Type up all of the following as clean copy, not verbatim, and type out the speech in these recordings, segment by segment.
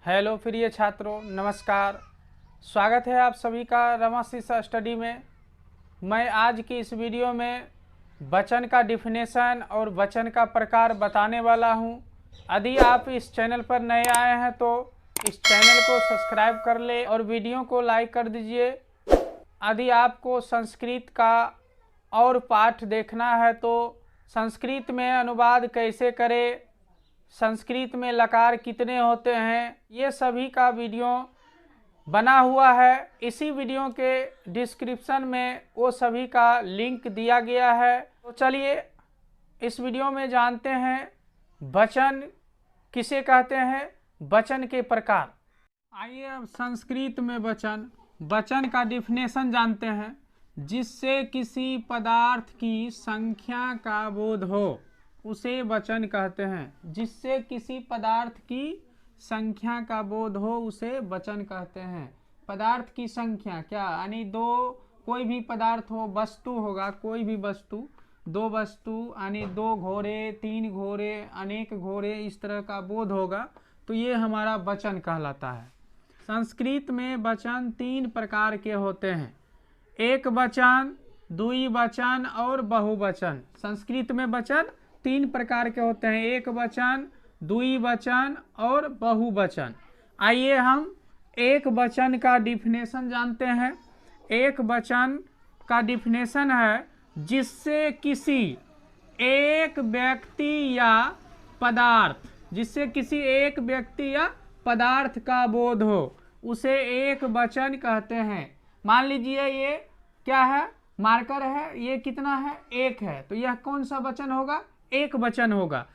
Hello प्रिय छात्रों, नमस्कार। स्वागत है आप सभी का रमाशीष स्टडी में। मैं आज की इस वीडियो में वचन का डिफिनेशन और वचन का प्रकार बताने वाला हूं। यदि आप इस चैनल पर नए आए हैं तो इस चैनल को सब्सक्राइब कर ले और वीडियो को लाइक कर दीजिए। यदि आपको संस्कृत का और पाठ देखना है तो संस्कृत में अनुवाद कैसे करें, संस्कृत में लकार कितने होते हैं, ये सभी का वीडियो बना हुआ है। इसी वीडियो के डिस्क्रिप्शन में वो सभी का लिंक दिया गया है। तो चलिए इस वीडियो में जानते हैं वचन किसे कहते हैं, वचन के प्रकार। आइए अब संस्कृत में वचन का डिफिनेशन जानते हैं। जिससे किसी पदार्थ की संख्या का बोध हो उसे वचन कहते हैं। जिससे किसी पदार्थ की संख्या का बोध हो उसे वचन कहते हैं। पदार्थ की संख्या क्या, यानी कोई भी पदार्थ हो, वस्तु होगा, कोई भी वस्तु, दो वस्तु यानी दो घोड़े, तीन घोड़े, अनेक घोड़े, इस तरह का बोध होगा तो ये हमारा वचन कहलाता है। संस्कृत में वचन तीन प्रकार के होते हैं: एक वचन, द्विवचन और बहुवचन। संस्कृत में वचन तीन प्रकार के होते हैं: एक वचन, द्विवचन और बहुवचन। आइए हम एक वचन का डिफिनेशन जानते हैं। एक वचन का डिफिनेशन है जिससे किसी एक व्यक्ति या पदार्थ, जिससे किसी एक व्यक्ति या पदार्थ का बोध हो उसे एक वचन कहते हैं। मान लीजिए ये क्या है, मार्कर है, ये कितना है, एक है, तो यह कौन सा वचन होगा, एक वचन होगा।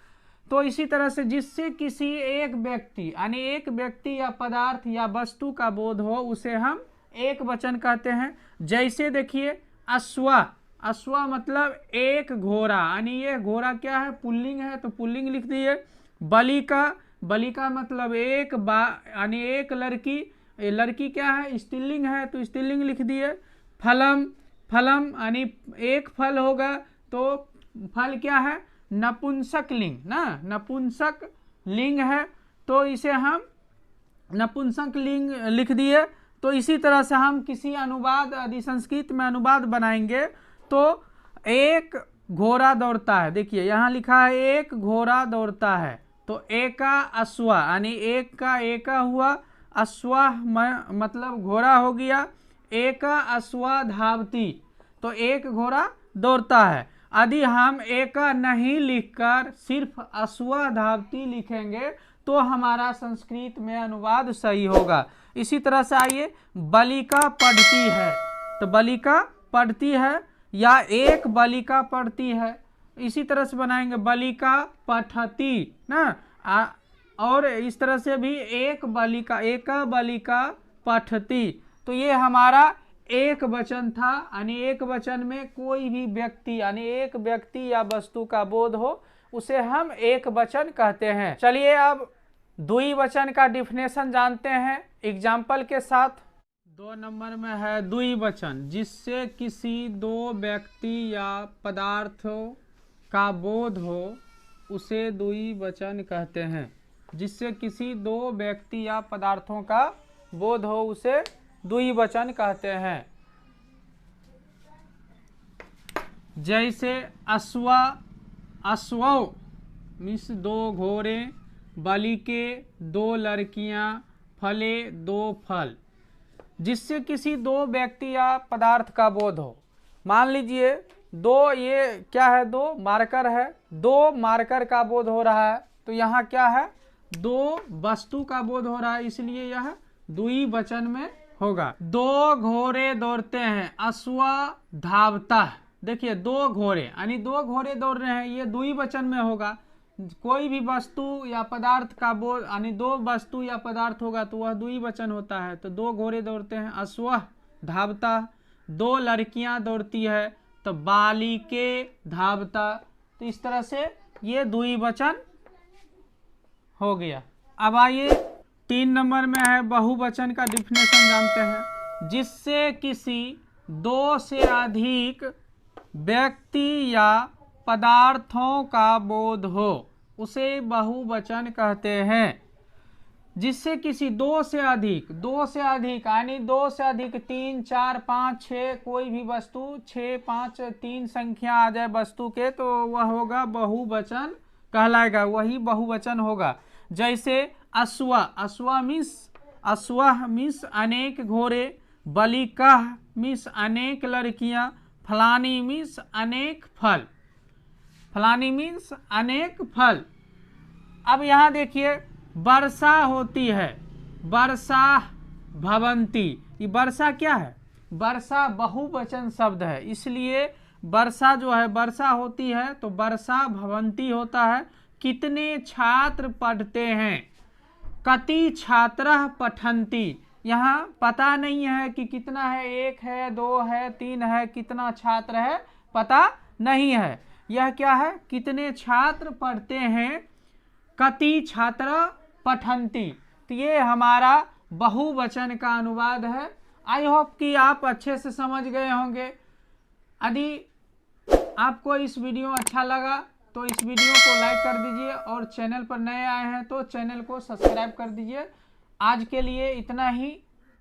तो इसी तरह से जिससे किसी एक व्यक्ति यानी एक व्यक्ति या पदार्थ या वस्तु का बोध हो उसे हम एक वचन कहते हैं। जैसे देखिए अश्वा, अश्वा मतलब एक घोड़ा, यानी ये घोड़ा क्या है, पुल्लिंग है तो पुल्लिंग लिख दिए। बलिका, बलिका मतलब एक यानी एक लड़की, लड़की क्या है, स्त्रीलिंग है तो स्त्रीलिंग लिख दिए। फलम, फलम यानी एक फल होगा तो फल क्या है, नपुंसक लिंग ना, नपुंसक लिंग है तो इसे हम नपुंसक लिंग लिख दिए। तो इसी तरह से हम किसी अनुवाद, यदि संस्कृत में अनुवाद बनाएंगे तो एक घोड़ा दौड़ता है, देखिए यहाँ लिखा है एक घोड़ा दौड़ता है तो एका अश्वा यानी एक का एका हुआ, अश्वा मतलब घोड़ा हो गया। एका अश्वा धावती तो एक घोड़ा दौड़ता है। यदि हम एका नहीं लिखकर सिर्फ अश्वा धावती लिखेंगे तो हमारा संस्कृत में अनुवाद सही होगा। इसी तरह से आइए बलिका पढ़ती है तो बलिका पढ़ती है या एक बलिका पढ़ती है, इसी तरह से बनाएंगे बलिका पठती ना, और इस तरह से भी एक बलिका, एका बलिका पठती। तो ये हमारा एक वचन था, यानी एक वचन में कोई भी व्यक्ति यानी एक व्यक्ति या वस्तु का बोध हो उसे हम एक वचन कहते हैं। चलिए अब द्विवचन का डिफिनेशन जानते हैं एग्जाम्पल के साथ। 2 नंबर में है द्विवचन, जिससे किसी दो व्यक्ति या पदार्थों का बोध हो उसे द्विवचन कहते हैं। जिससे किसी दो व्यक्ति या पदार्थों का बोध हो उसे द्विवचन कहते हैं। जैसे अश्वा, अश्वौ मीन्स दो घोड़े, बलिके दो लड़कियां, फले दो फल। जिससे किसी दो व्यक्ति या पदार्थ का बोध हो। मान लीजिए दो, ये क्या है, दो मार्कर है, दो मार्कर का बोध हो रहा है तो यहाँ क्या है, दो वस्तु का बोध हो रहा है, इसलिए यह द्विवचन में होगा। दो घोड़े दौड़ते हैं, अश्वा धावता है। देखिए दो घोड़े यानी दो घोड़े दौड़ रहे हैं, ये द्विवचन में होगा। कोई भी वस्तु या पदार्थ का बोध यानी दो वस्तु या पदार्थ होगा तो वह द्विवचन होता है। तो दो घोड़े दौड़ते हैं, अश्वा धावता। दो लड़कियां दौड़ती है तो बालिके धावता। तो इस तरह से ये द्विवचन हो गया। अब आइए 3 नंबर में है बहुवचन का डिफिनेशन जानते हैं। जिससे किसी दो से अधिक व्यक्ति या पदार्थों का बोध हो उसे बहुवचन कहते हैं। जिससे किसी दो से अधिक यानी 2 से अधिक 3, 4, 5, 6 कोई भी वस्तु 6, 5, 3 संख्या आ जाए वस्तु के तो वह होगा बहुवचन कहलाएगा, वही बहुवचन होगा। जैसे अश्वह मीन्स अनेक घोड़े, बलिकह मीन्स अनेक लड़कियां, फलानी मीन्स अनेक फल। अब यहाँ देखिए वर्षा होती है, वर्षा भवंती, ये वर्षा क्या है? वर्षा बहुवचन शब्द है, इसलिए वर्षा जो है वर्षा होती है तो वर्षा भवंती होता है। कितने छात्र पढ़ते हैं? कति छात्रः पठन्ति, यहाँ पता नहीं है कि कितना है, 1 है, 2 है, 3 है, कितना छात्र है पता नहीं है। यह क्या है? कितने छात्र पढ़ते हैं, कति छात्र पठन्ति। तो ये हमारा बहुवचन का अनुवाद है। आई होप कि आप अच्छे से समझ गए होंगे। यदि आपको इस वीडियो अच्छा लगा तो इस वीडियो को लाइक कर दीजिए और चैनल पर नए आए हैं तो चैनल को सब्सक्राइब कर दीजिए। आज के लिए इतना ही।